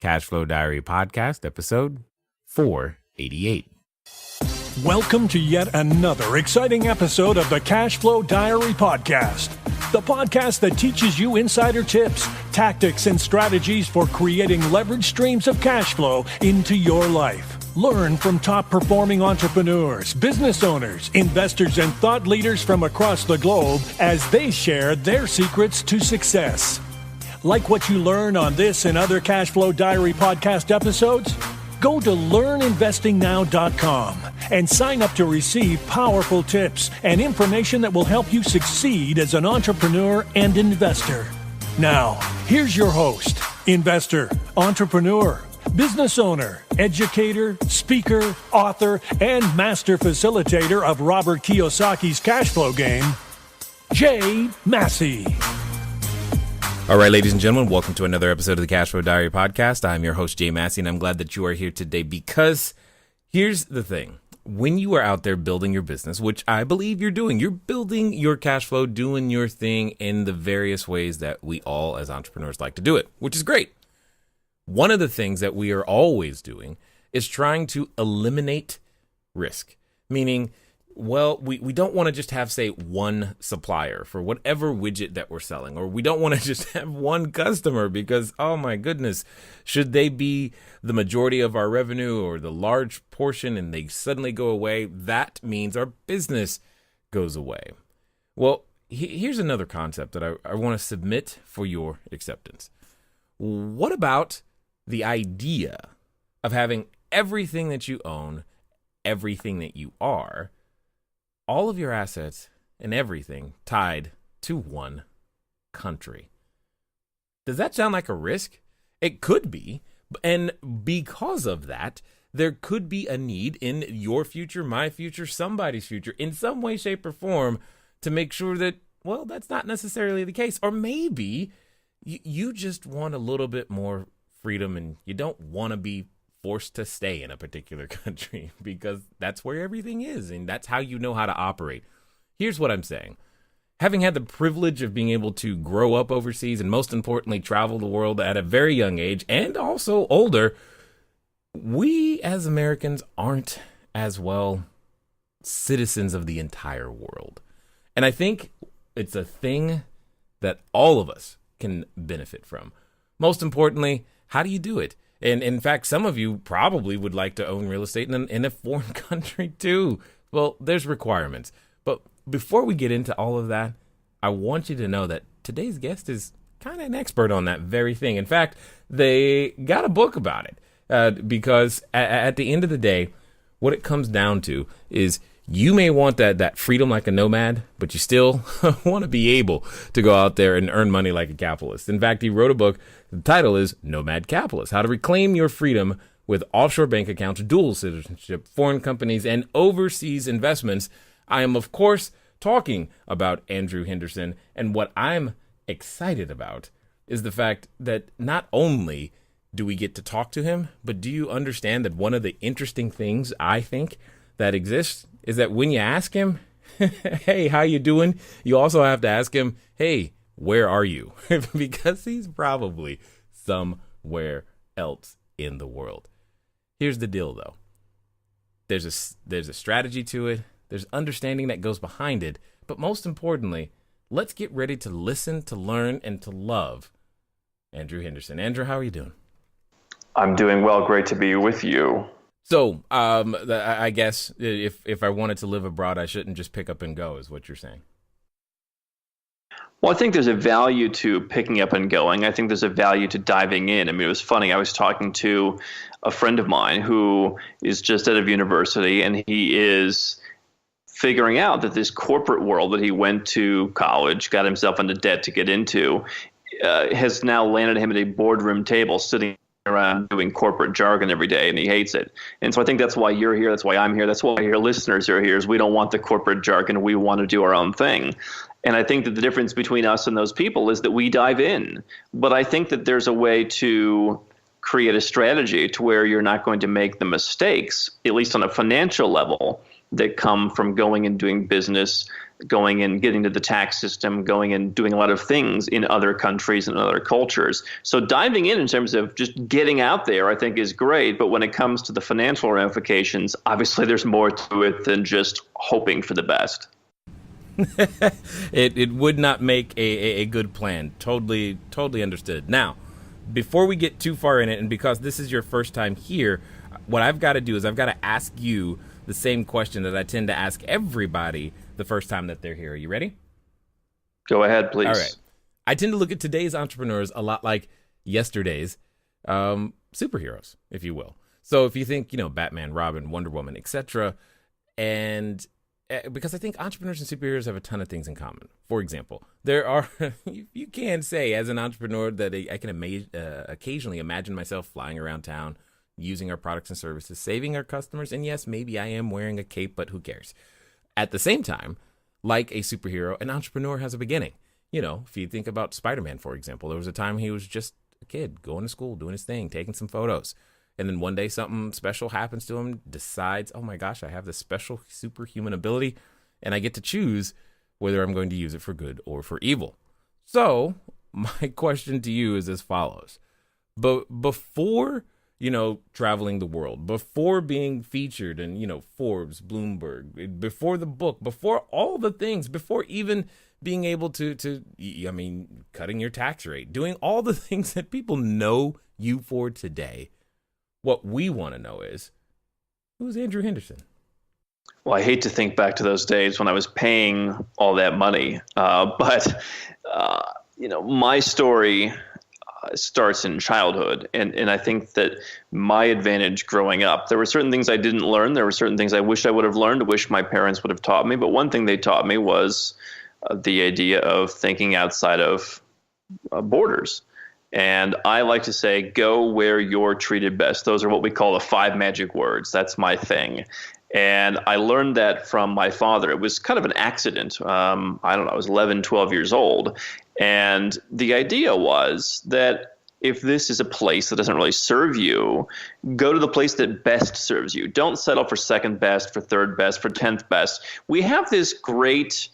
Cashflow Diary Podcast, episode 488. Welcome to yet another exciting episode of the CashFlow Diary Podcast, the podcast that teaches you insider tips, tactics, and strategies for creating leverage streams of cash flow into your life. Learn from top-performing entrepreneurs, business owners, investors, and thought leaders from across the globe as they share their secrets to success. Like what you learn on this and other CashFlow Diary podcast episodes? Go to learninvestingnow.com and sign up to receive powerful tips and information that will help you succeed as an entrepreneur and investor. Now, here's your host, investor, entrepreneur, business owner, educator, speaker, author, and master facilitator of Robert Kiyosaki's cash flow game, Jay Massey. All right, ladies and gentlemen, welcome to another episode of the Cashflow Diary Podcast. I'm your host, Jay Massey, and I'm glad that you are here today because here's the thing. When you are out there building your business, which I believe you're doing, you're building your cash flow, doing your thing in the various ways that we all as entrepreneurs like to do it, which is great. One of the things that we are always doing is trying to eliminate risk, meaning, well, we don't want to just have, say, one supplier for whatever widget that we're selling, or we don't want to just have one customer because, oh my goodness, should they be the majority of our revenue or the large portion and they suddenly go away, that means our business goes away. Well, here's another concept that I want to submit for your acceptance. What about the idea of having everything that you own, everything that you are, all of your assets and everything tied to one country? Does that sound like a risk? It could be. And because of that, there could be a need in your future, my future, somebody's future, in some way, shape, or form to make sure that, well, that's not necessarily the case. Or maybe you just want a little bit more freedom and you don't want to be forced to stay in a particular country because that's where everything is and that's how you know how to operate. Here's what I'm saying. Having had the privilege of being able to grow up overseas and most importantly travel the world at a very young age and also older, we as Americans aren't as well citizens of the entire world. And I think it's a thing that all of us can benefit from. Most importantly, how do you do it? And in fact, some of you probably would like to own real estate in a foreign country too. Well, there's requirements. But before we get into all of that, I want you to know that today's guest is kind of an expert on that very thing. In fact, they got a book about it because at the end of the day, what it comes down to is you may want that freedom like a nomad, but you still want to be able to go out there and earn money like a capitalist. In fact, he wrote a book. The title is Nomad Capitalist, How to Reclaim Your Freedom with Offshore Bank Accounts, Dual Citizenship, Foreign Companies, and Overseas Investments. I am, of course, talking about Andrew Henderson, and what I'm excited about is the fact that not only do we get to talk to him, but do you understand that one of the interesting things I think that exists is that when you ask him, hey, how you doing? You also have to ask him, hey, where are you? Because he's probably somewhere else in the world. Here's the deal, though. There's a strategy to it. There's understanding that goes behind it. But most importantly, let's get ready to listen, to learn, and to love Andrew Henderson. Andrew, how are you doing? I'm doing well. Great to be with you. So, I guess if I wanted to live abroad, I shouldn't just pick up and go, is what you're saying. Well, I think there's a value to picking up and going. I think there's a value to diving in. I mean, it was funny. I was talking to a friend of mine who is just out of university, and he is figuring out that this corporate world that he went to college, got himself into debt to get into, has now landed him at a boardroom table sitting around doing corporate jargon every day, and he hates it. And so I think that's why you're here. That's why I'm here. That's why your listeners are here, is we don't want the corporate jargon. We want to do our own thing. And I think that the difference between us and those people is that we dive in. But I think that there's a way to create a strategy to where you're not going to make the mistakes, at least on a financial level, that come from going and doing business going and getting to the tax system, going and doing a lot of things in other countries and other cultures. So diving in terms of just getting out there, I think is great. But when it comes to the financial ramifications, obviously there's more to it than just hoping for the best. It would not make a good plan. Totally understood. Now, before we get too far in it, and because this is your first time here, what I've got to do is I've got to ask you the same question that I tend to ask everybody the first time that they're here. Are you ready? Go ahead, please. All right. I tend to look at today's entrepreneurs a lot like yesterday's superheroes, if you will. So if you think, Batman, Robin, Wonder Woman, etc., and because I think entrepreneurs and superheroes have a ton of things in common. For example, there are, you can say as an entrepreneur that I can occasionally imagine myself flying around town, using our products and services, saving our customers, and yes, maybe I am wearing a cape, but who cares? At the same time, like a superhero, an entrepreneur has a beginning. If you think about Spider-Man, for example, there was a time he was just a kid going to school, doing his thing, taking some photos. And then one day something special happens to him, decides, oh my gosh, I have this special superhuman ability, and I get to choose whether I'm going to use it for good or for evil. So my question to you is as follows. But before, traveling the world, before being featured in, Forbes, Bloomberg, before the book, before all the things, before even being able to cutting your tax rate, doing all the things that people know you for today, what we want to know is, who's Andrew Henderson? Well, I hate to think back to those days when I was paying all that money. But my story starts in childhood. And I think that my advantage growing up, there were certain things I didn't learn. There were certain things I wish I would have learned, wish my parents would have taught me. But one thing they taught me was the idea of thinking outside of borders. And I like to say, go where you're treated best. Those are what we call the 5 magic words. That's my thing. And I learned that from my father. It was kind of an accident. I was 11, 12 years old. And the idea was that if this is a place that doesn't really serve you, go to the place that best serves you. Don't settle for second best, for third best, for 10th best. We have this great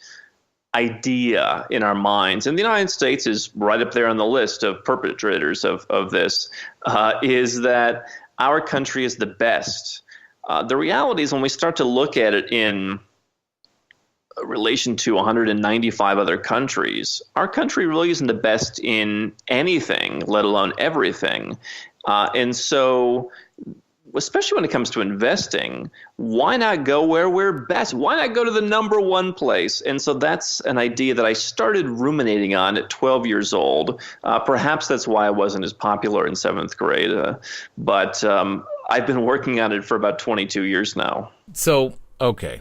idea in our minds, and the United States is right up there on the list of perpetrators of this, is that our country is the best. The reality is when we start to look at it in relation to 195 other countries, our country really isn't the best in anything, let alone everything. And so, especially when it comes to investing, why not go where we're best? Why not go to the number one place? And so that's an idea that I started ruminating on at 12 years old. Perhaps that's why I wasn't as popular in 7th grade. But I've been working on it for about 22 years now. So, okay.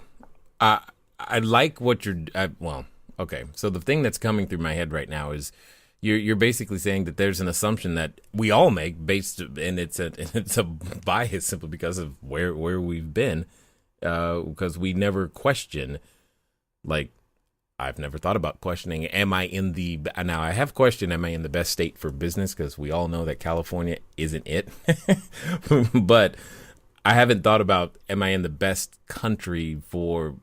I like what okay. So the thing that's coming through my head right now is you're basically saying that there's an assumption that we all make and it's a bias simply because of where we've been, because we never question. Like, I've never thought about questioning, now I have questioned, am I in the best state for business? Because we all know that California isn't it. But I haven't thought about, am I in the best country for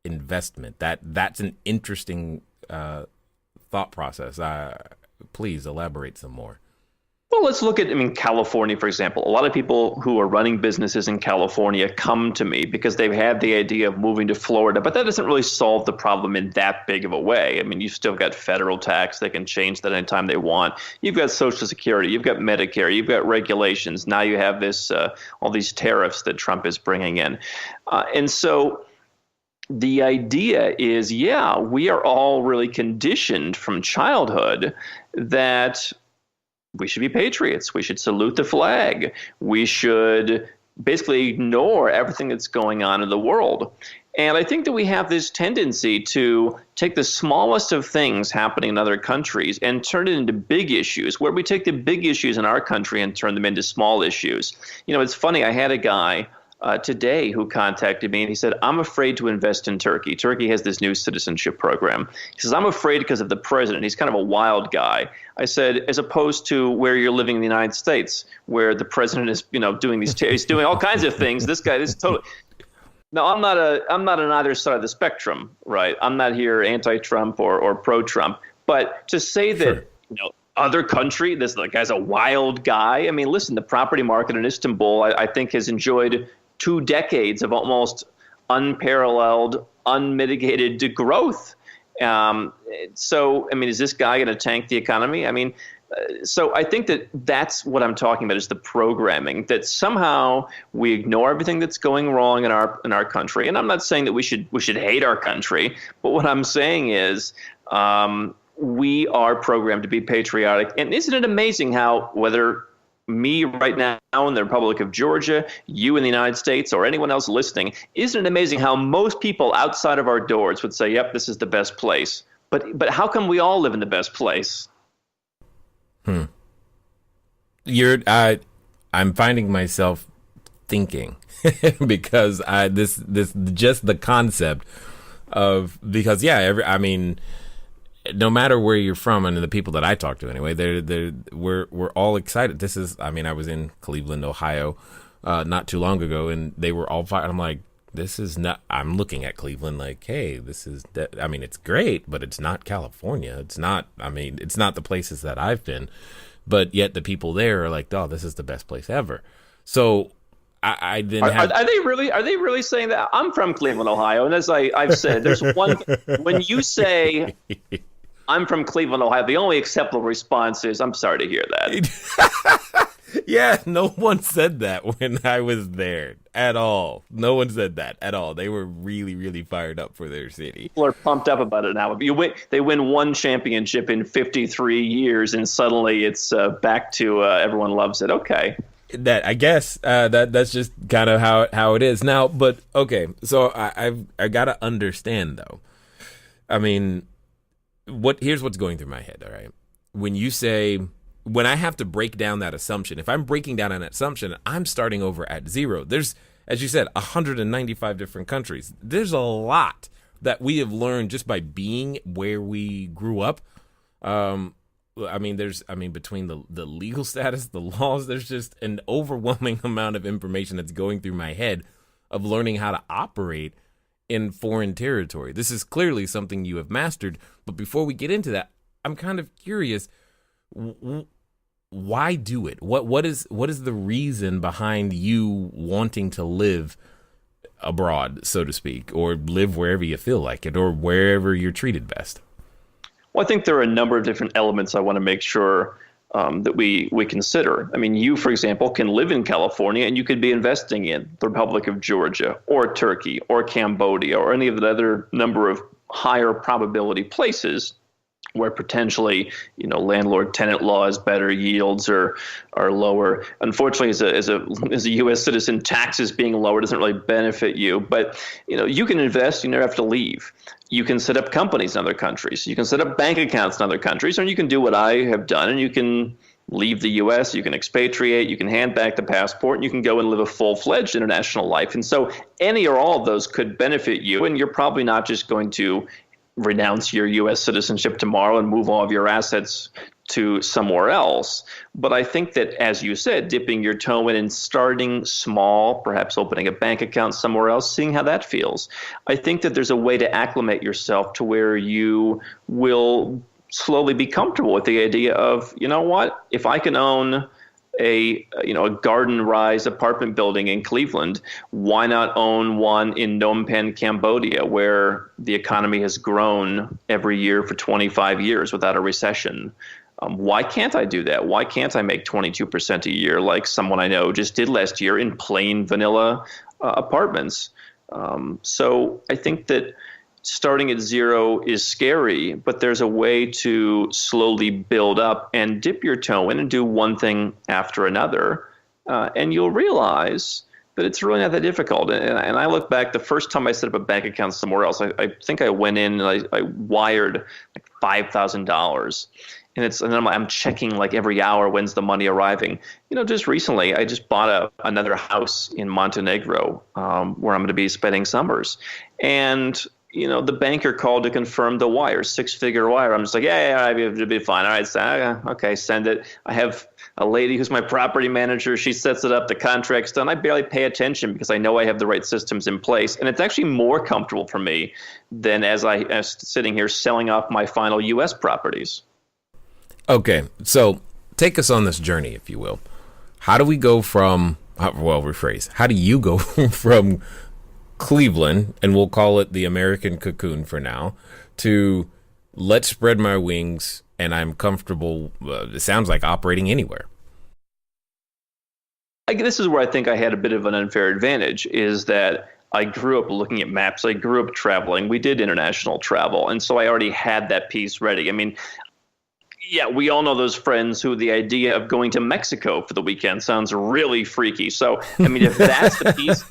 investment? That's an interesting thought process. Please elaborate some more. Well, let's look at, California, for example. A lot of people who are running businesses in California come to me because they've had the idea of moving to Florida, but that doesn't really solve the problem in that big of a way. You've still got federal tax. They can change that anytime they want. You've got Social Security. You've got Medicare. You've got regulations. Now you have this all these tariffs that Trump is bringing in. And so the idea is, we are all really conditioned from childhood that we should be patriots. We should salute the flag. We should basically ignore everything that's going on in the world. And I think that we have this tendency to take the smallest of things happening in other countries and turn it into big issues, where we take the big issues in our country and turn them into small issues. It's funny. I had a guy today who contacted me, and he said, I'm afraid to invest in Turkey. Turkey has this new citizenship program. He says, I'm afraid because of the president. He's kind of a wild guy. I said, as opposed to where you're living in the United States, where the president is, doing he's doing all kinds of things. This guy, this is totally. No, I'm not on either side of the spectrum, right? I'm not here anti-Trump or pro-Trump, but to say that Sure. other country, this like guy's a wild guy. I mean, listen, the property market in Istanbul, I think, has enjoyed 2 decades of almost unparalleled, unmitigated growth. So, I mean, is this guy going to tank the economy? I mean, so I think that that's what I'm talking about is the programming that somehow we ignore everything that's going wrong in our country. And I'm not saying that we should hate our country, but what I'm saying is we are programmed to be patriotic. And isn't it amazing how whether me right now in the Republic of Georgia, you in the United States, or anyone else listening, isn't it amazing how most people outside of our doors would say, "Yep, this is the best place." But how come we all live in the best place? I'm finding myself thinking because this just the concept of because I mean, no matter where you're from and the people that I talk to anyway, we're all excited. This is, I mean, I was in Cleveland, Ohio, not too long ago, and they were all fired. I'm like, this is not. I'm looking at Cleveland like, hey, this is. I mean, it's great, but it's not California. It's not. I mean, it's not the places that I've been, but yet the people there are like, oh, this is the best place ever. So I didn't have. Are they really? Are they really saying that? I'm from Cleveland, Ohio, and as I've said, there's one. When you say I'm from Cleveland, Ohio, the only acceptable response is, "I'm sorry to hear that." Yeah, no one said that when I was there at all. No one said that at all. They were really, really fired up for their city. People are pumped up about it now. They win one championship in 53 years, and suddenly it's back to everyone loves it. Okay. That I guess that's just kind of how it is now. But okay, so I gotta understand though. I mean, here's what's going through my head. All right, when I have to break down that assumption, if I'm breaking down an assumption, I'm starting over at zero. There's, as you said, 195 different countries. There's a lot that we have learned just by being where we grew up. I mean, between the legal status, the laws, there's just an overwhelming amount of information that's going through my head of learning how to operate in foreign territory. This is clearly something you have mastered. But before we get into that, I'm kind of curious. Why do it? What is the reason behind you wanting to live abroad, so to speak, or live wherever you feel like it, or wherever you're treated best? Well, I think there are a number of different elements I want to make sure that we consider. I mean, you, for example, can live in California and you could be investing in the Republic of Georgia or Turkey or Cambodia or any of the other number of higher probability places where potentially, landlord-tenant law is better, yields are lower. Unfortunately, as a U.S. citizen, taxes being lower doesn't really benefit you. But you can invest, you never have to leave. You can set up companies in other countries. You can set up bank accounts in other countries, and you can do what I have done, and you can leave the U.S., you can expatriate, you can hand back the passport, and you can go and live a full-fledged international life. And so any or all of those could benefit you, and you're probably not just going to renounce your U.S. citizenship tomorrow and move all of your assets to somewhere else. But I think that, as you said, dipping your toe in and starting small, perhaps opening a bank account somewhere else, seeing how that feels. I think that there's a way to acclimate yourself to where you will slowly be comfortable with the idea of, if I can own a garden rise apartment building in Cleveland, why not own one in Phnom Penh, Cambodia, where the economy has grown every year for 25 years without a recession? Why can't I do that? Why can't I make 22% a year like someone I know just did last year in plain vanilla apartments? So I think that starting at zero is scary, but there's a way to slowly build up and dip your toe in and do one thing after another. And you'll realize that it's really not that difficult. And I look back, the first time I set up a bank account somewhere else, I think I went in and I wired like $5,000. And then I'm checking like every hour, when's the money arriving? Just recently, I just bought another house in Montenegro where I'm going to be spending summers. And the banker called to confirm the wire, 6-figure wire. I'm just like, yeah, it'll be fine. All right, okay, send it. I have a lady who's my property manager. She sets it up. The contract's done. I barely pay attention because I know I have the right systems in place. And it's actually more comfortable for me than as sitting here selling off my final U.S. properties. Okay, so take us on this journey, if you will. How do we go from, well, rephrase, how do you go from Cleveland, and we'll call it the American cocoon for now, to let's spread my wings and I'm comfortable, it sounds like operating anywhere? This is where I think I had a bit of an unfair advantage, is that I grew up looking at maps. I grew up traveling. We did international travel. And so I already had that piece ready. I mean, yeah, we all know those friends who the idea of going to Mexico for the weekend sounds really freaky. So, I mean, if that's the piece.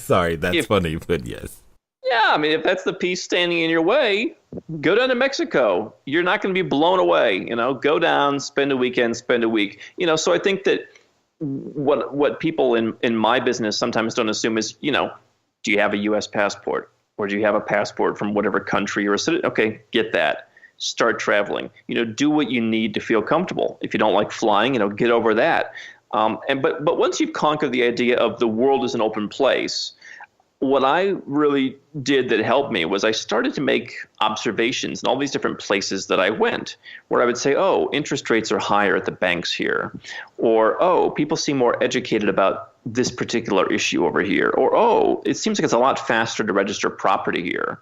Sorry, that's funny, but yes. Yeah, I mean, if that's the piece standing in your way, go down to Mexico. You're not going to be blown away. Go down, spend a weekend, spend a week. So I think that what people in my business sometimes don't assume is, do you have a U.S. passport, or do you have a passport from whatever country you're a citizen? Okay, get that. Start traveling. Do what you need to feel comfortable. If you don't like flying, get over that. But once you've conquered the idea of the world is an open place, what I really did that helped me was I started to make observations in all these different places that I went, where I would say, oh, interest rates are higher at the banks here, or, oh, people seem more educated about this particular issue over here, or, oh, it seems like it's a lot faster to register property here.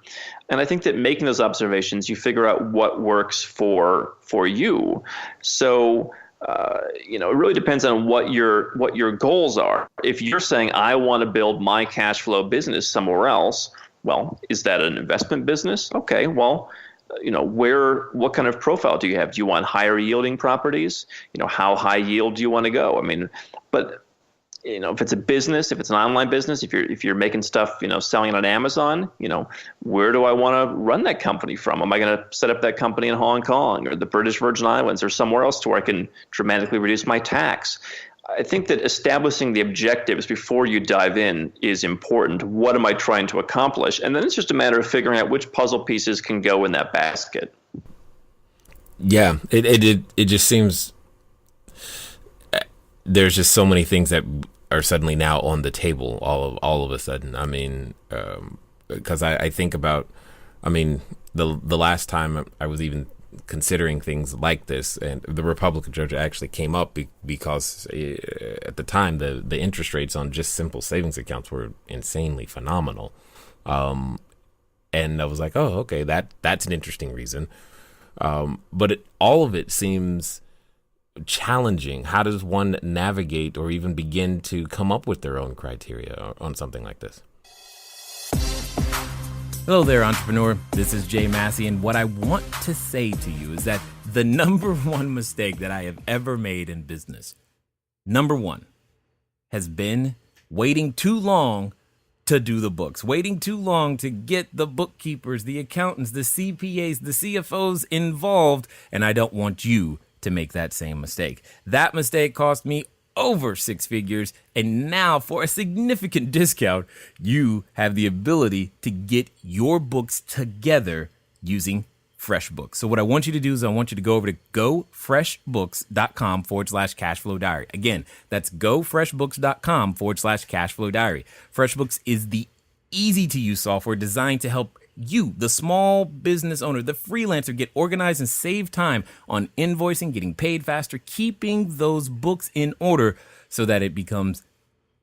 And I think that making those observations, you figure out what works for you. So it really depends on what your goals are. If you're saying, I want to build my cash flow business somewhere else, well, is that an investment business? Okay, well, what kind of profile do you have? Do you want higher yielding properties? How high yield do you want to go? I mean, but if it's a business, if it's an online business, if you're making stuff, selling it on Amazon, where do I want to run that company from? Am I going to set up that company in Hong Kong or the British Virgin Islands or somewhere else to where I can dramatically reduce my tax? I think that establishing the objectives before you dive in is important. What am I trying to accomplish? And then it's just a matter of figuring out which puzzle pieces can go in that basket. Yeah, it just seems there's just so many things that are suddenly now on the table all of a sudden. I mean, because I think about, the last time I was even considering things like this, and the Republican judge actually came up because at the time the interest rates on just simple savings accounts were insanely phenomenal. And I was like, oh, okay, that's an interesting reason. But all of it seems challenging. How does one navigate or even begin to come up with their own criteria on something like this? Hello there, entrepreneur. This is Jay Massey, and what I want to say to you is that the number one mistake that I have ever made in business, number one, has been waiting too long to do the books, waiting too long to get the bookkeepers, the accountants, the CPAs, the CFOs involved, and I don't want you to make that same mistake. That mistake cost me over six figures, and now for a significant discount, you have the ability to get your books together using FreshBooks. So what I want you to do is I want you to go over to gofreshbooks.com/cashflowdiary. Again, that's gofreshbooks.com/cashflowdiary. FreshBooks is the easy to use software designed to help you, the small business owner, the freelancer, get organized and save time on invoicing, getting paid faster, keeping those books in order so that it becomes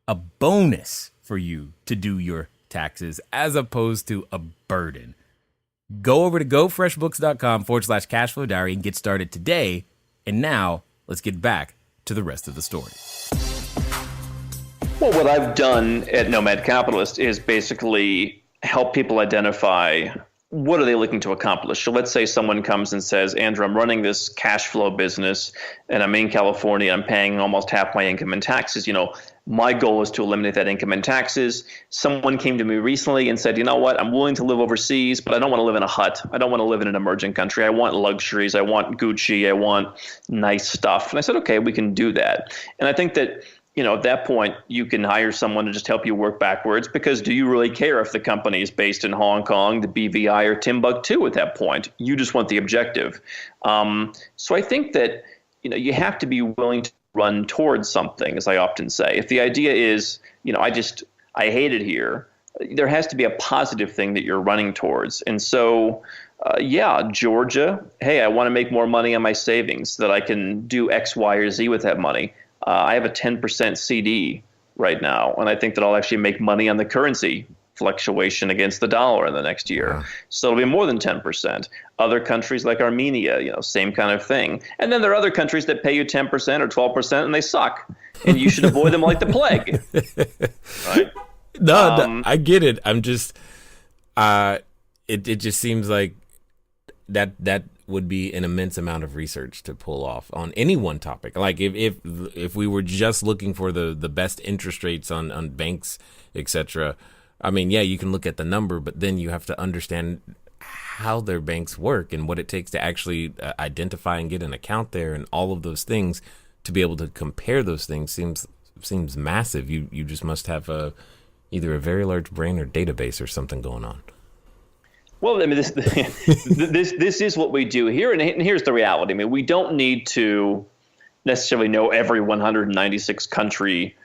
a bonus for you to do your taxes as opposed to a burden. Go over to gofreshbooks.com/cashflowdiary and get started today. And now let's get back to the rest of the story. Well, what I've done at Nomad Capitalist is basically help people identify what are they looking to accomplish. So let's say someone comes and says, Andrew, I'm running this cash flow business and I'm in California. I'm paying almost half my income in taxes. My goal is to eliminate that income in taxes. Someone came to me recently and said, you know what, I'm willing to live overseas, but I don't want to live in a hut. I don't want to live in an emerging country. I want luxuries. I want Gucci. I want nice stuff. And I said, okay, we can do that. And I think that at that point, you can hire someone to just help you work backwards, because do you really care if the company is based in Hong Kong, the BVI, or Timbuktu at that point? You just want the objective. So I think that, you have to be willing to run towards something, as I often say. If the idea is, I hate it here, there has to be a positive thing that you're running towards. And so, Georgia, hey, I want to make more money on my savings so that I can do X, Y, or Z with that money. I have a 10% CD right now, and I think that I'll actually make money on the currency fluctuation against the dollar in the next year. Yeah. So it'll be more than 10%. Other countries like Armenia, same kind of thing. And then there are other countries that pay you 10% or 12% and they suck. And you should avoid them like the plague. Right? No, I get it. I'm just, it just seems like that would be an immense amount of research to pull off on any one topic. Like if we were just looking for the best interest rates on banks, etc. I mean, yeah, you can look at the number, but then you have to understand how their banks work and what it takes to actually identify and get an account there, and all of those things to be able to compare those things seems massive. You just must have either a very large brain or database or something going on. Well, I mean, this is what we do here, and here's the reality. I mean, we don't need to necessarily know every 196 country,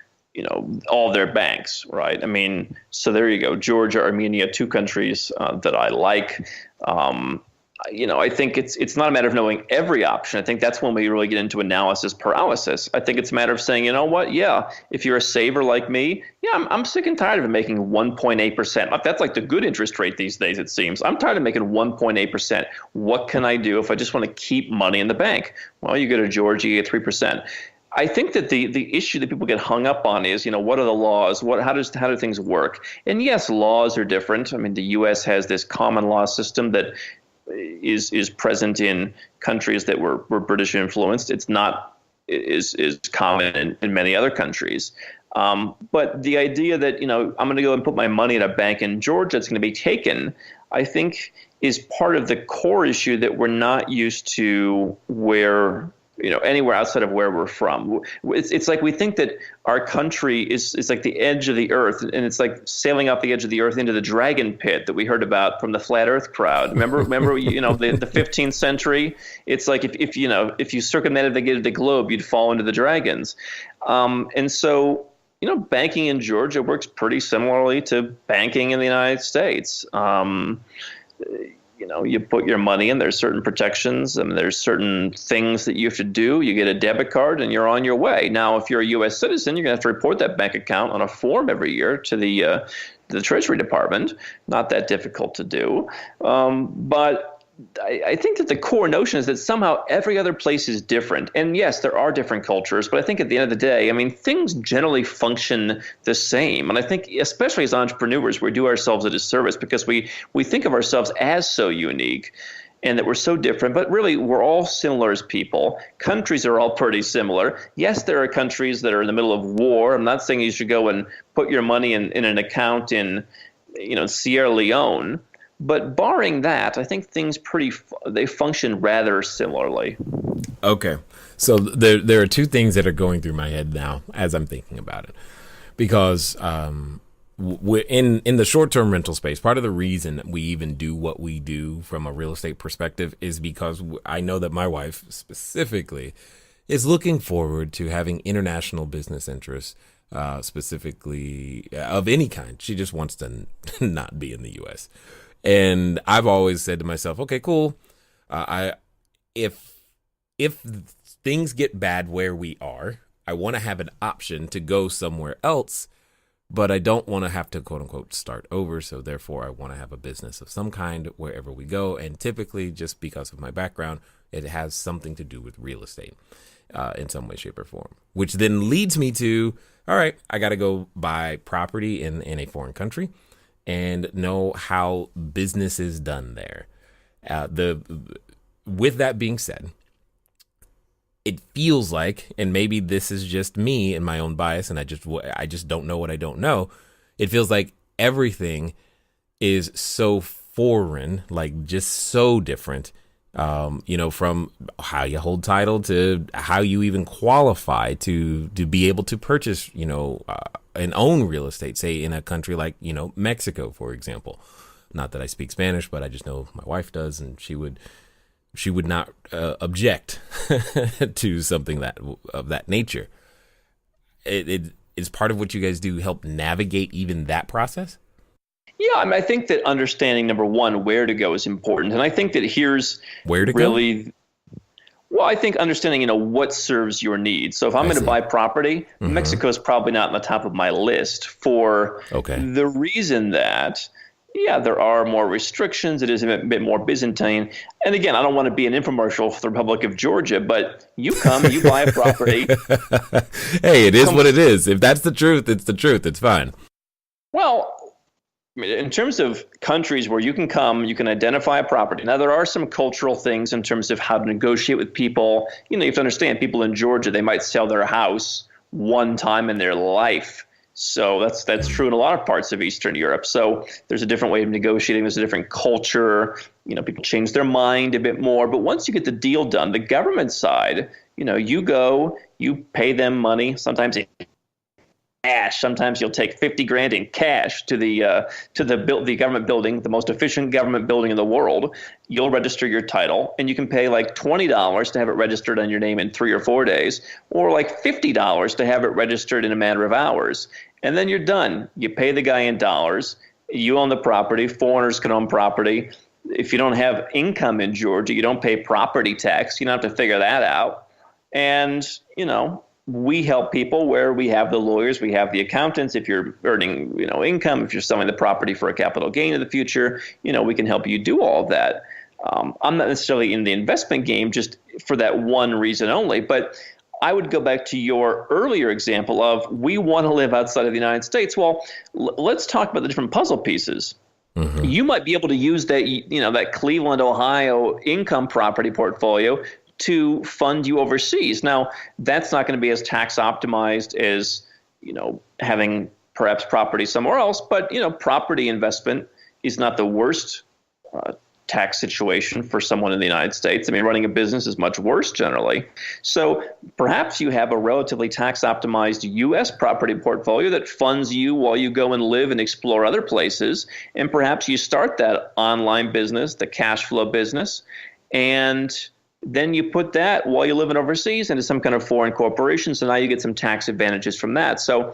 all their banks, right? I mean, so there you go. Georgia, Armenia, two countries that I like. I think it's not a matter of knowing every option. I think that's when we really get into analysis paralysis. I think it's a matter of saying, you know what? Yeah, if you're a saver like me, yeah, I'm sick and tired of making 1.8%. That's like the good interest rate these days, it seems. I'm tired of making 1.8%. What can I do if I just want to keep money in the bank? Well, you go to Georgia, you get 3%. I think that the issue that people get hung up on is, what are the laws? How do things work? And yes, laws are different. I mean, the U.S. has this common law system that is present in countries that were British influenced. It's not is common in many other countries. But the idea that, I'm going to go and put my money in a bank in Georgia, it's going to be taken, I think is part of the core issue that we're not used to anywhere outside of where we're from. It's like we think that our country is like the edge of the earth, and it's like sailing off the edge of the earth into the dragon pit that we heard about from the flat earth crowd. Remember, the 15th century? It's like if you circumnavigated the globe, you'd fall into the dragons. And so, banking in Georgia works pretty similarly to banking in the United States. You put your money in, there's certain protections, and there's certain things that you have to do. You get a debit card and you're on your way. Now, if you're a U.S. citizen, you're going to have to report that bank account on a form every year to the Treasury Department. Not that difficult to do. But I think that the core notion is that somehow every other place is different. And yes, there are different cultures, but I think at the end of the day, I mean, things generally function the same. And I think especially as entrepreneurs, we do ourselves a disservice because we think of ourselves as so unique and that we're so different, but really we're all similar as people. Countries are all pretty similar. Yes, there are countries that are in the middle of war. I'm not saying you should go and put your money in an account in, Sierra Leone. But barring that, I think things they function rather similarly. Okay. So there are two things that are going through my head now as I'm thinking about it. Because we're in the short-term rental space, part of the reason we even do what we do from a real estate perspective is because I know that my wife specifically is looking forward to having international business interests, specifically of any kind. She just wants to not be in the U.S., and I've always said to myself, okay, cool. If things get bad where we are, I want to have an option to go somewhere else, but I don't want to have to, quote unquote, start over. So therefore, I want to have a business of some kind wherever we go. And typically, just because of my background, it has something to do with real estate in some way, shape, or form, which then leads me to, all right, I got to go buy property in a foreign country and know how business is done there. With that being said, it feels like, and maybe this is just me and my own bias, and I just don't know what I don't know. It feels like everything is so foreign, like just so different. From how you hold title to how you even qualify to be able to purchase, and own real estate, say in a country like, Mexico, for example. Not that I speak Spanish, but I just know my wife does, and she would she would not object to something of that nature. It is part of what you guys do help navigate even that process? Yeah, I mean, I think that understanding, number one, where to go is important. And I think that here's where to really go? Well, I think understanding, what serves your needs. So if I'm going to buy property, Mexico is probably not on the top of my list for the reason that, yeah, there are more restrictions. It is a bit more Byzantine. And again, I don't want to be an infomercial for the Republic of Georgia, but you come, you buy a property. Hey, it is what it is. If that's the truth, it's the truth. It's fine. Well, in terms of countries where you can come, you can identify a property. Now, there are some cultural things in terms of how to negotiate with people. You have to understand, people in Georgia, they might sell their house one time in their life. So that's true in a lot of parts of Eastern Europe. So there's a different way of negotiating. There's a different culture. People change their mind a bit more. But once you get the deal done, the government side, you go, you pay them money, sometimes cash. Sometimes you'll take $50,000 in cash to the government building, the most efficient government building in the world. You'll register your title, and you can pay like $20 to have it registered on your name in 3 or 4 days, or like $50 to have it registered in a matter of hours. And then you're done. You pay the guy in dollars. You own the property. Foreigners can own property. If you don't have income in Georgia, you don't pay property tax. You don't have to figure that out. And, we help people where we have the lawyers, we have the accountants. If you're earning, income, if you're selling the property for a capital gain in the future, we can help you do all of that. I'm not necessarily in the investment game just for that one reason only, but I would go back to your earlier example of we want to live outside of the United States. Well, let's talk about the different puzzle pieces. Mm-hmm. You might be able to use that, that Cleveland, Ohio income property portfolio to fund you overseas. Now, that's not going to be as tax optimized as, having perhaps property somewhere else, but, property investment is not the worst tax situation for someone in the United States. I mean, running a business is much worse generally. So perhaps you have a relatively tax optimized U.S. property portfolio that funds you while you go and live and explore other places. And perhaps you start that online business, the cash flow business, and then you put that while you're living overseas into some kind of foreign corporation. So now you get some tax advantages from that. So,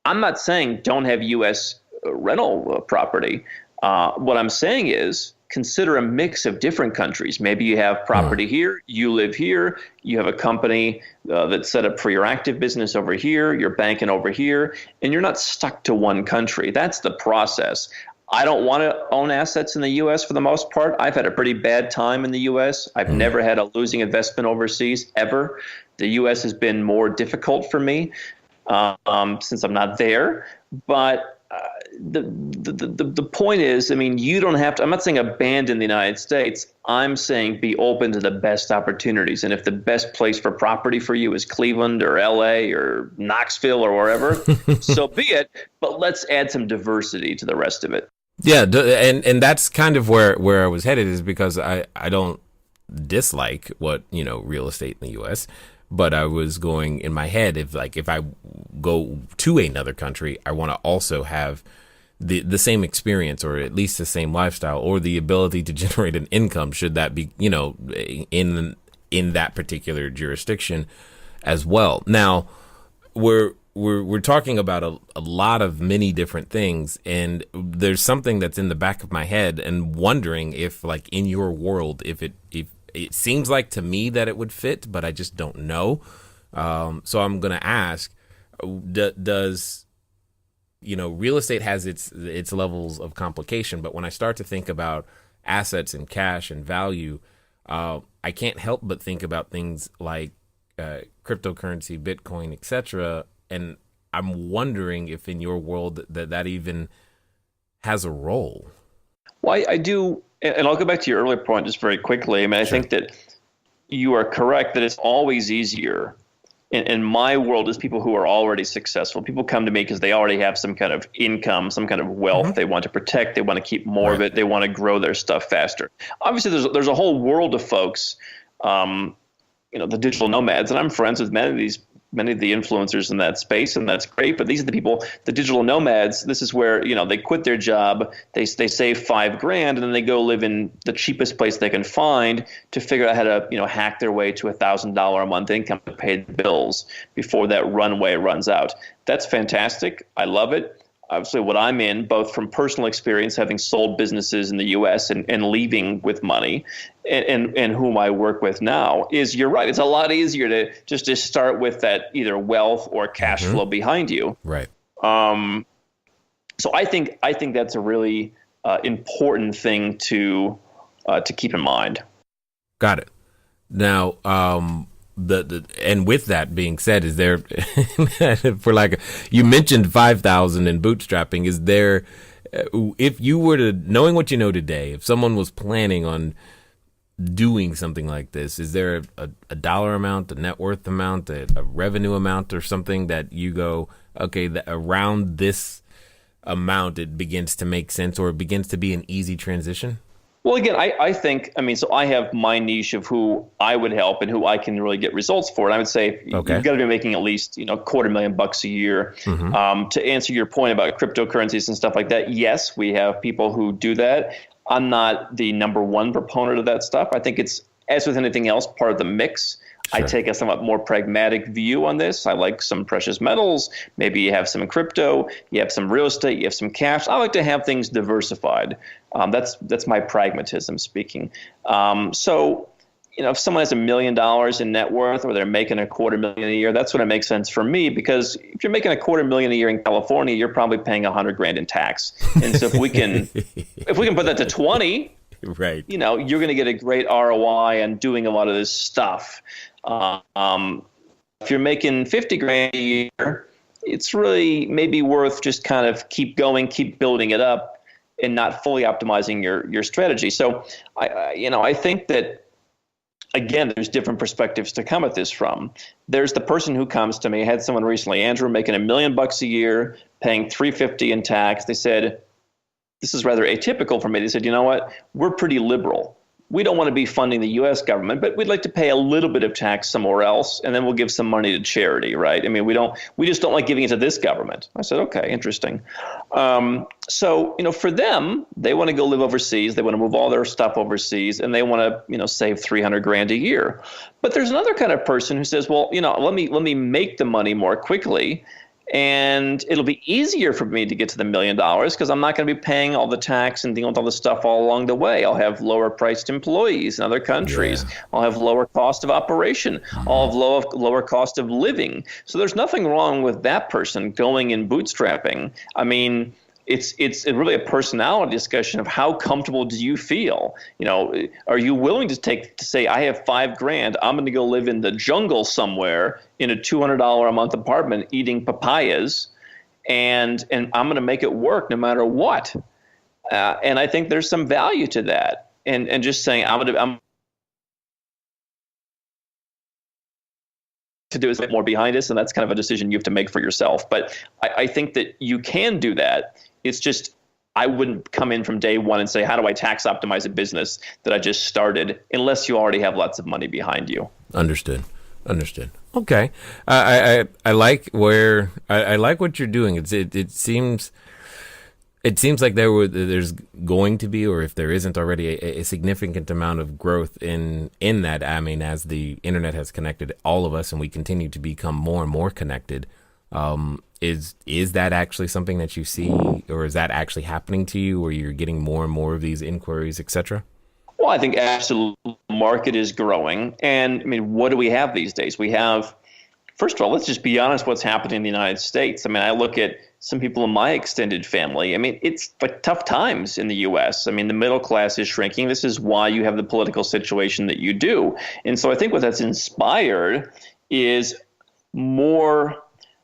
I'm not saying don't have U.S. rental property. What I'm saying is consider a mix of different countries. Maybe you have property here, you live here, you have a company that's set up for your active business over here, you're banking over here, and you're not stuck to one country. That's the process. I don't want to own assets in the U.S. for the most part. I've had a pretty bad time in the U.S. I've never had a losing investment overseas ever. The U.S. has been more difficult for me since I'm not there. But the point is, you don't have to. I'm not saying abandon the United States. I'm saying be open to the best opportunities. And if the best place for property for you is Cleveland or L.A. or Knoxville or wherever, so be it. But let's add some diversity to the rest of it. Yeah, and that's kind of where I was headed, is because I don't dislike real estate in the U.S., but I was going in my head, if I go to another country, I want to also have the same experience, or at least the same lifestyle, or the ability to generate an income, should that be in that particular jurisdiction as well. Now, we're talking about a lot of many different things, and there's something that's in the back of my head and wondering if, in your world, if it seems like to me that it would fit, but I just don't know. So I'm going to ask, does real estate has its levels of complication, but when I start to think about assets and cash and value, I can't help but think about things like cryptocurrency, Bitcoin, etc. And I'm wondering if in your world that even has a role. Well, I do, and I'll go back to your earlier point just very quickly. I think that you are correct that it's always easier in my world is people who are already successful. People come to me because they already have some kind of income, some kind of wealth they want to protect. They want to keep more of it. They want to grow their stuff faster. Obviously, there's a whole world of folks, the digital nomads, and I'm friends with many of these many of the influencers in that space, and that's great. But these are the people, the digital nomads. This is where, they quit their job, they save $5,000, and then they go live in the cheapest place they can find to figure out how to, hack their way to $1,000 a month income to pay the bills before that runway runs out. That's fantastic. I love it. Obviously, what I'm in, both from personal experience, having sold businesses in the U.S. and leaving with money, and whom I work with now, is you're right. It's a lot easier to just start with that either wealth or cash flow behind you. Right. So I think that's a really important thing to keep in mind. Got it. Now, and with that being said, is there you mentioned 5,000 in bootstrapping, is there, if you were to, knowing what you know today, if someone was planning on doing something like this, is there a dollar amount, a net worth amount, a revenue amount, or something that you go, okay, around this amount it begins to make sense, or it begins to be an easy transition? Well, again, I think, so I have my niche of who I would help and who I can really get results for. And I would say you've got to be making at least, $250,000 a year. To answer your point about cryptocurrencies and stuff like that, yes, we have people who do that. I'm not the number one proponent of that stuff. I think it's, as with anything else, part of the mix. Sure. I take a somewhat more pragmatic view on this. I like some precious metals. Maybe you have some crypto, you have some real estate, you have some cash. I like to have things diversified. That's my pragmatism speaking. So, if someone has $1 million in net worth, or they're making $250,000 a year, that's when it makes sense for me, because if you're making $250,000 a year in California, you're probably paying $100,000 in tax. And so if we can put that to 20, right, you're going to get a great ROI on doing a lot of this stuff. If you're making $50,000 a year, it's really maybe worth just kind of keep going, keep building it up, and not fully optimizing your strategy. So I think that, again, there's different perspectives to come at this from. There's the person who comes to me. I had someone recently, Andrew, making $1 million a year, paying $350,000 in tax. They said, this is rather atypical for me. They said, you know what? We're pretty liberal. We don't want to be funding the U.S. government, but we'd like to pay a little bit of tax somewhere else, and then we'll give some money to charity, right? We just don't like giving it to this government. I said, okay, interesting. So, for them, they want to go live overseas. They want to move all their stuff overseas, and they want to, save $300,000 a year. But there's another kind of person who says, well, let me make the money more quickly, and it'll be easier for me to get to the $1 million because I'm not going to be paying all the tax and dealing with all the stuff all along the way. I'll have lower priced employees in other countries. Yeah. I'll have lower cost of operation. I'll have lower cost of living. So there's nothing wrong with that person going in bootstrapping. It's really a personality discussion of how comfortable do you feel? Are you willing to say, I have $5,000, I'm going to go live in the jungle somewhere in a $200 a month apartment eating papayas, and I'm going to make it work no matter what. And I think there's some value to that. And just saying, I'm to do is a bit more behind us, and that's kind of a decision you have to make for yourself. But I think that you can do that. It's just, I wouldn't come in from day one and say, how do I tax optimize a business that I just started, unless you already have lots of money behind you. Understood. Okay. I like I like what you're doing. It seems like there's going to be, or if there isn't already, a significant amount of growth in that. As the internet has connected all of us and we continue to become more and more connected, is that actually something that you see, or is that actually happening to you, where you're getting more and more of these inquiries, etc.? Well, I think absolutely the market is growing. And what do we have these days? We have, first of all, let's just be honest, what's happening in the United States. I look at some people in my extended family. It's like tough times in the U.S. The middle class is shrinking. This is why you have the political situation that you do. And so I think what that's inspired is more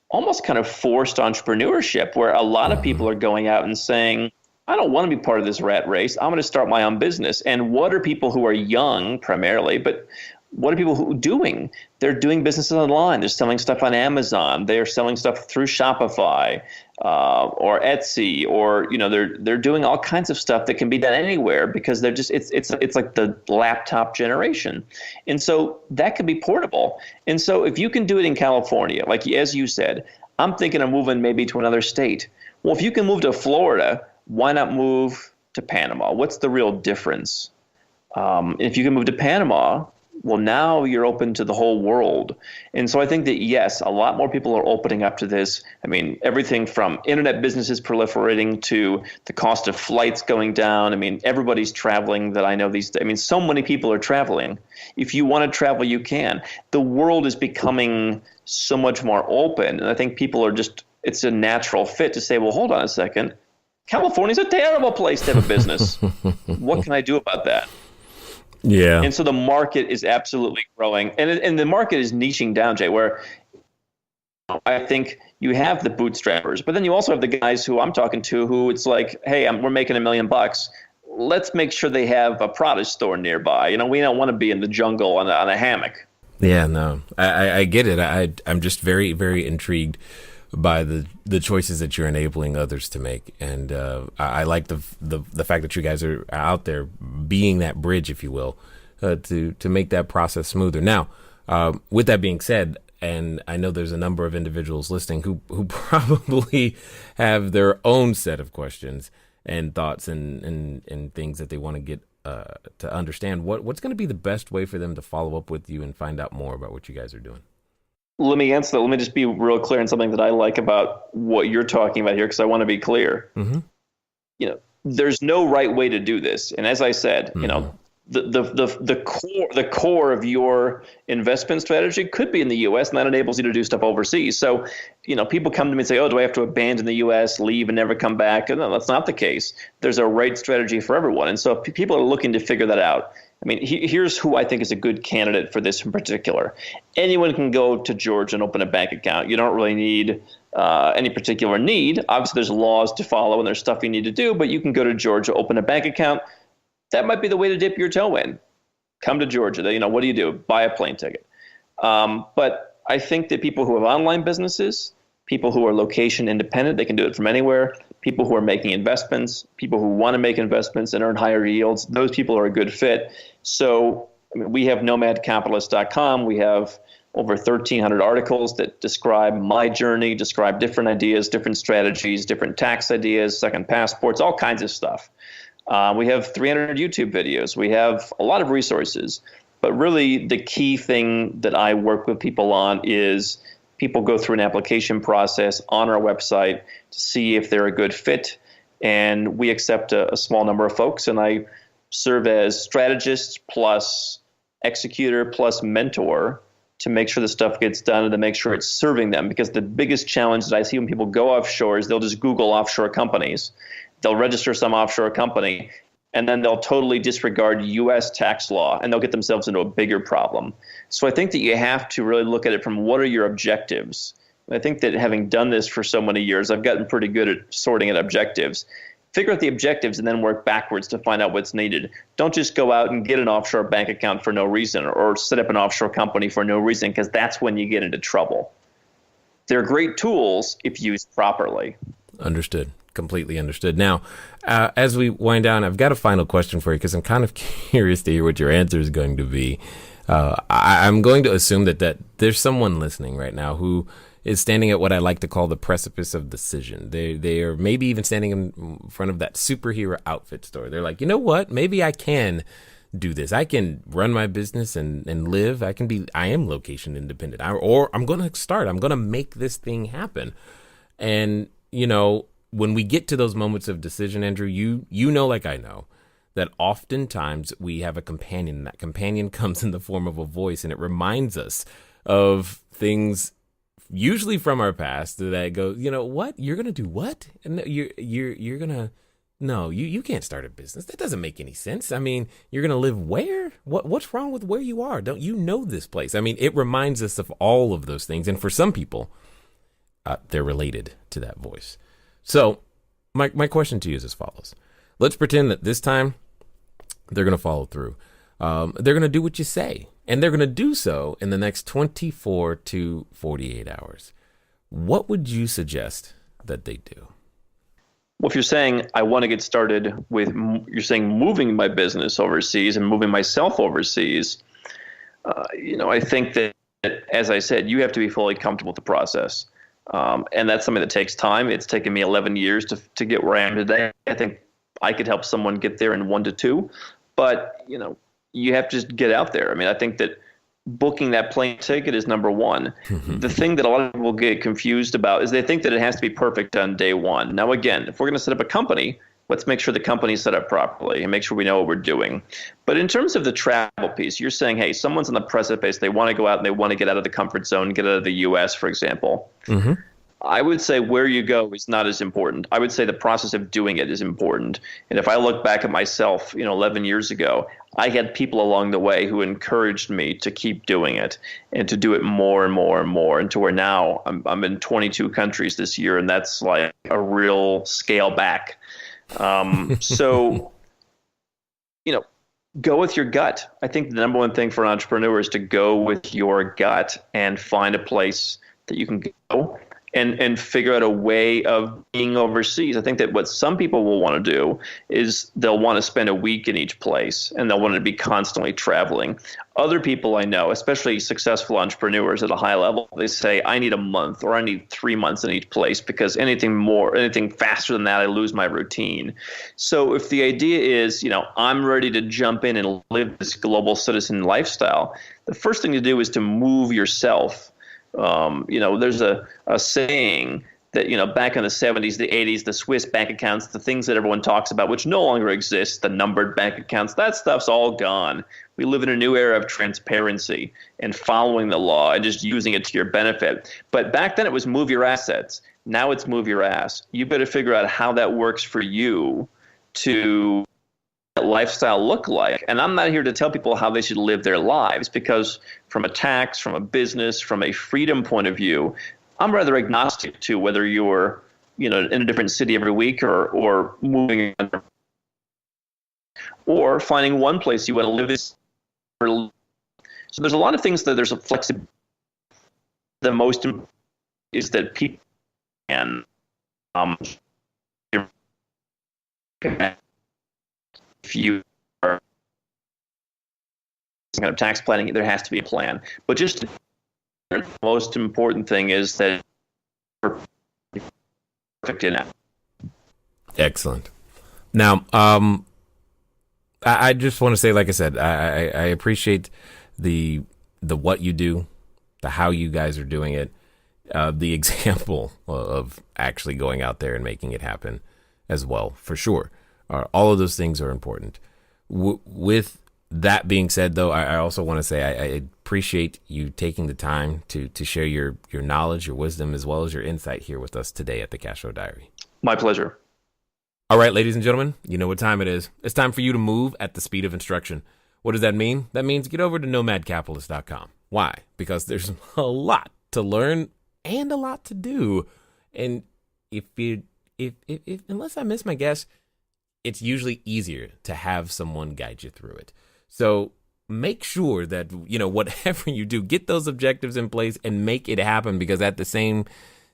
almost kind of forced entrepreneurship, where a lot of people are going out and saying, I don't want to be part of this rat race. I'm going to start my own business. And what are people who are young primarily, but what are people doing? They're doing businesses online. They're selling stuff on Amazon. They're selling stuff through Shopify or Etsy, or they're doing all kinds of stuff that can be done anywhere because they're just it's like the laptop generation, and so that can be portable. And so if you can do it in California, like as you said, I'm thinking of moving maybe to another state. Well, if you can move to Florida, why not move to Panama? What's the real difference? If you can move to Panama, well, now you're open to the whole world. And so I think that, yes, a lot more people are opening up to this. I mean, everything from internet businesses proliferating to the cost of flights going down. I mean, everybody's traveling that I know these days. I mean, so many people are traveling. If you want to travel, you can. The world is becoming so much more open. And I think people are just, it's a natural fit to say, well, hold on a second. California's a terrible place to have a business. What can I do about that? Yeah. And so the market is absolutely growing. And the market is niching down, Jay, where I think you have the bootstrappers, but then you also have the guys who I'm talking to who it's like, hey, we're making $1 million. Let's make sure they have a produce store nearby. We don't want to be in the jungle on a hammock. Yeah, no, I get it. I'm just very, very intrigued by the choices that you're enabling others to make. And I like the fact that you guys are out there being that bridge, if you will, to make that process smoother. Now, with that being said, and I know there's a number of individuals listening who probably have their own set of questions and thoughts and things that they want to get to understand. What's going to be the best way for them to follow up with you and find out more about what you guys are doing? Let me answer that. Let me just be real clear on something that I like about what you're talking about here, because I want to be clear. Mm-hmm. There's no right way to do this. And as I said, Mm-hmm. The core of your investment strategy could be in the U.S., and that enables you to do stuff overseas. So, people come to me and say, oh, do I have to abandon the U.S., leave and never come back? And no, that's not the case. There's a right strategy for everyone. And so if people are looking to figure that out, I mean, here's who I think is a good candidate for this in particular. Anyone can go to Georgia and open a bank account. You don't really need any particular need. Obviously, there's laws to follow and there's stuff you need to do, but you can go to Georgia, open a bank account. That might be the way to dip your toe in. Come to Georgia. What do you do? Buy a plane ticket. But I think that people who have online businesses, people who are location independent, they can do it from anywhere. People who are making investments, people who want to make investments and earn higher yields, those people are a good fit. So we have nomadcapitalist.com. We have over 1,300 articles that describe my journey, describe different ideas, different strategies, different tax ideas, second passports, all kinds of stuff. We have 300 YouTube videos. We have a lot of resources. But really, the key thing that I work with people on is people go through an application process on our website to see if they're a good fit. And we accept a small number of folks. And I serve as strategist plus executor plus mentor to make sure the stuff gets done and to make sure it's serving them. Because the biggest challenge that I see when people go offshore is they'll just Google offshore companies. They'll register some offshore company, and then they'll totally disregard U.S. tax law, and they'll get themselves into a bigger problem. So I think that you have to really look at it from what are your objectives. And I think that having done this for so many years, I've gotten pretty good at sorting at objectives. Figure out the objectives and then work backwards to find out what's needed. Don't just go out and get an offshore bank account for no reason or set up an offshore company for no reason, because that's when you get into trouble. They're great tools if used properly. Understood. Completely understood. Now, as we wind down, I've got a final question for you because I'm kind of curious to hear what your answer is going to be. I'm going to assume that there's someone listening right now who is standing at what I like to call the precipice of decision. They are maybe even standing in front of that superhero outfit store. They're like, you know what? Maybe I can do this. I can run my business and live. I am location independent. Or I'm going to make this thing happen. And, when we get to those moments of decision, Andrew, you know, like I know, that oftentimes we have a companion, and that companion comes in the form of a voice, and it reminds us of things usually from our past that go, what? You're going to do what? And you're going to, no, you can't start a business. That doesn't make any sense. I mean, you're going to live where? What's wrong with where you are? Don't you know this place? I mean, it reminds us of all of those things. And for some people, they're related to that voice. So my question to you is as follows. Let's pretend that this time they're going to follow through. They're going to do what you say. and they're going to do so in the next 24 to 48 hours. What would you suggest that they do? Well, if you're saying I want to get started with, you're saying moving my business overseas and moving myself overseas, I think that, as I said, you have to be fully comfortable with the process. And that's something that takes time. It's taken me 11 years to get where I am today. I think I could help someone get there in 1 to 2, but you have to just get out there. I mean, I think that booking that plane ticket is number one. The thing that a lot of people get confused about is they think that it has to be perfect on day one. Now, again, if we're going to set up a company, let's make sure the company's set up properly and make sure we know what we're doing. But in terms of the travel piece, you're saying, hey, someone's on the precipice. They want to go out and they want to get out of the comfort zone, get out of the U.S., for example. I would say where you go is not as important. I would say the process of doing it is important. And if I look back at myself, 11 years ago, I had people along the way who encouraged me to keep doing it and to do it more and more and more, and to where now I'm in 22 countries this year, and that's like a real scale back. So, go with your gut. I think the number one thing for an entrepreneur is to go with your gut and find a place that you can go and figure out a way of being overseas. I think that what some people will want to do is they'll want to spend a week in each place and they'll want to be constantly traveling. Other people I know, especially successful entrepreneurs at a high level, they say, I need a month or I need 3 months in each place because anything faster than that, I lose my routine. So if the idea is, I'm ready to jump in and live this global citizen lifestyle, the first thing to do is to move yourself. There's a saying that, back in the 70s, the 80s, the Swiss bank accounts, the things that everyone talks about, which no longer exist, the numbered bank accounts, that stuff's all gone. We live in a new era of transparency and following the law and just using it to your benefit. But back then it was move your assets. Now it's move your ass. You better figure out how that works for you to lifestyle look like. And I'm not here to tell people how they should live their lives, because from a tax, from a business, from a freedom point of view, I'm rather agnostic to whether you're, in a different city every week or moving or finding one place you want to live in. So there's a lot of things that there's a flexibility. The most important is that people can if you are kind of tax planning, there has to be a plan. But just the most important thing is that perfect in it. Excellent. Now, I just want to say, like I said, I appreciate the what you do, the how you guys are doing it, the example of actually going out there and making it happen as well, for sure. All of those things are important. With that being said, though, I also want to say I appreciate you taking the time to share your knowledge, your wisdom, as well as your insight here with us today at the CashFlow Diary. My pleasure. All right, ladies and gentlemen, you know what time it is. It's time for you to move at the speed of instruction. What does that mean? That means get over to nomadcapitalist.com. Why? Because there's a lot to learn and a lot to do. And if unless I miss my guess, it's usually easier to have someone guide you through it. So make sure that, whatever you do, get those objectives in place and make it happen, because at the same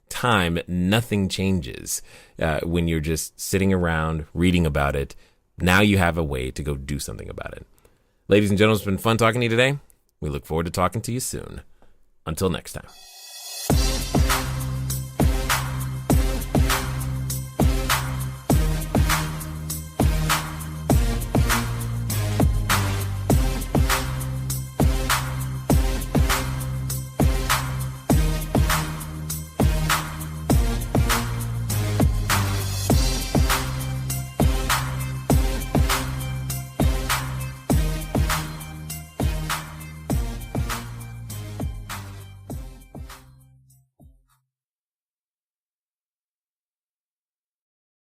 time, nothing changes when you're just sitting around reading about it. Now you have a way to go do something about it. Ladies and gentlemen, it's been fun talking to you today. We look forward to talking to you soon. Until next time.